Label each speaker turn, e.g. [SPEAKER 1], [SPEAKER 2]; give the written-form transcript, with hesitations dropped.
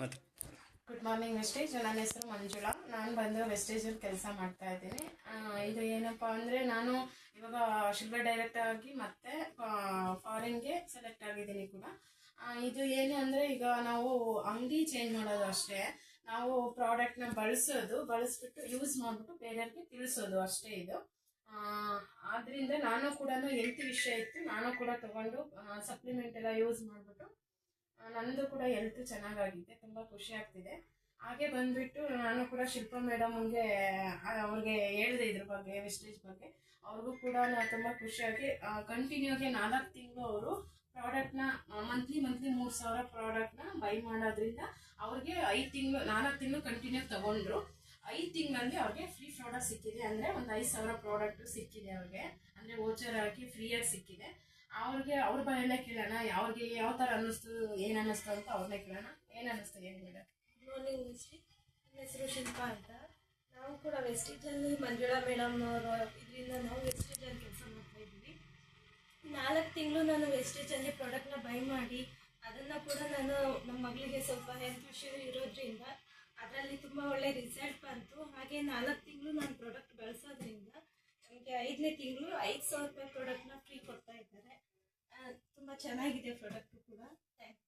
[SPEAKER 1] ಮತ್ತು
[SPEAKER 2] good morning wastage. ನನ್ನ ಹೆಸರು ಮಂಜುಳಾ. ನಾನು ಬಂದು ವೆಸ್ಟೇಜಲ್ಲಿ ಕೆಲಸ ಮಾಡ್ತಾ ಇದ್ದೀನಿ. ಇದು ಏನಪ್ಪ ಅಂದರೆ, ನಾನು ಇವಾಗ ಶುಗರ್ ಡೈರೆಕ್ಟರ್ ಆಗಿ ಮತ್ತೆ ಫಾರಿನ್ಗೆ ಸೆಲೆಕ್ಟ್ ಆಗಿದ್ದೀನಿ ಕೂಡ. ಇದು ಏನು ಅಂದರೆ, ಈಗ ನಾವು ಅಂಗಡಿ ಚೇಂಜ್ ಮಾಡೋದು ಅಷ್ಟೇ. ನಾವು ಪ್ರಾಡಕ್ಟ್ನ ಬಳಸ್ಬಿಟ್ಟು ಯೂಸ್ ಮಾಡಿಬಿಟ್ಟು ಬೇರೆಯವ್ರಿಗೆ ತಿಳಿಸೋದು ಅಷ್ಟೇ ಇದು. ಆದ್ದರಿಂದ ನಾನು ಕೂಡ ಹೆಲ್ತ್ ವಿಷಯ ಇತ್ತು, ನಾನು ಕೂಡ ತಗೊಂಡು ಸಪ್ಲಿಮೆಂಟ್ ಎಲ್ಲ ಯೂಸ್ ಮಾಡಿಬಿಟ್ಟು ನಂದು ಕೂಡ ಹೆಲ್ತ್ ಚೆನ್ನಾಗಾಗಿದೆ, ತುಂಬ ಖುಷಿ ಆಗ್ತಿದೆ. ಹಾಗೆ ಬಂದ್ಬಿಟ್ಟು ನಾನು ಕೂಡ ಶಿಲ್ಪ ಮೇಡಮ್ಗೆ ಅವ್ರಿಗೆ ಹೇಳಿದೆ ಇದ್ರ ಬಗ್ಗೆ, ವೆಸ್ಟೇಜ್ ಬಗ್ಗೆ. ಅವ್ರಿಗೂ ಕೂಡ ನಾನು ತುಂಬ ಖುಷಿಯಾಗಿ ಕಂಟಿನ್ಯೂಗೆ 4 ತಿಂಗಳು ಅವರು ಪ್ರಾಡಕ್ಟ್ನ ಮಂತ್ಲಿ 3,000 ಪ್ರಾಡಕ್ಟ್ನ ಬೈ ಮಾಡೋದ್ರಿಂದ ಅವ್ರಿಗೆ 5 ತಿಂಗಳು 4 ತಿಂಗಳು ಕಂಟಿನ್ಯೂ ತಗೊಂಡ್ರು. 5 ತಿಂಗಳಲ್ಲಿ ಅವ್ರಿಗೆ ಫ್ರೀ ಪ್ರಾಡಕ್ಟ್ ಸಿಕ್ಕಿದೆ. ಅಂದರೆ ಒಂದು 5,000 ಪ್ರಾಡಕ್ಟು ಸಿಕ್ಕಿದೆ ಅವ್ರಿಗೆ, ಅಂದರೆ ವೋಚರ್ ಹಾಕಿ ಫ್ರೀಯಾಗಿ ಸಿಕ್ಕಿದೆ. ಅವ್ರಿಗೆ ಅವ್ರ ಬಾಯಲ್ಲೇ ಕೇಳೋಣ, ಅವ್ರಿಗೆ ಯಾವ ಥರ ಅನ್ನಿಸ್ತು, ಏನು ಅನ್ನಿಸ್ತು ಅಂತ ಅವ್ರನ್ನೇ ಕೇಳೋಣ. ಏನು ಅನ್ನಿಸ್ತು, ಏನು ಮೇಡಮ್?
[SPEAKER 3] Good morning wastage. ನನ್ನ ಹೆಸರು ಶಿಲ್ಪಾ ಅಂತ. ನಾವು ಕೂಡ ವೆಸ್ಟೇಜಲ್ಲಿ ಮಂಜುಳಾ ಮೇಡಮ್ ಅವರ ಇದರಿಂದ ನಾವು ವೆಸ್ಟೇಜಲ್ಲಿ ಕೆಲಸ ಮಾಡ್ತಾ ಇದ್ದೀವಿ. 4 ತಿಂಗಳು ನಾನು ವೆಸ್ಟೇಜಲ್ಲಿ ಪ್ರಾಡಕ್ಟ್ನ ಬೈ ಮಾಡಿ ಅದನ್ನು ಕೂಡ ನಾನು ನಮ್ಮ ಮಗಳಿಗೆ ಸ್ವಲ್ಪ ಹೆಲ್ತ್ ವಿಷಯ ಇರೋದ್ರಿಂದ ಅದರಲ್ಲಿ ತುಂಬ ಒಳ್ಳೆ ರಿಸಲ್ಟ್ ಬಂತು. ಹಾಗೆ 4 ತಿಂಗಳು ನಾನು ಪ್ರಾಡಕ್ಟ್ ಬಳಸೋದ್ರಿಂದ ನಮಗೆ 5ನೇ ತಿಂಗಳು 5,000 ರೂಪಾಯಿ ಪ್ರಾಡಕ್ಟ್ನ ಫ್ರೀ ಕೊಡ್ತಾ ಇದ್ದಾರೆ. ತುಂಬ ಚೆನ್ನಾಗಿದೆ ಪ್ರಾಡಕ್ಟು ಕೂಡ. Thank you.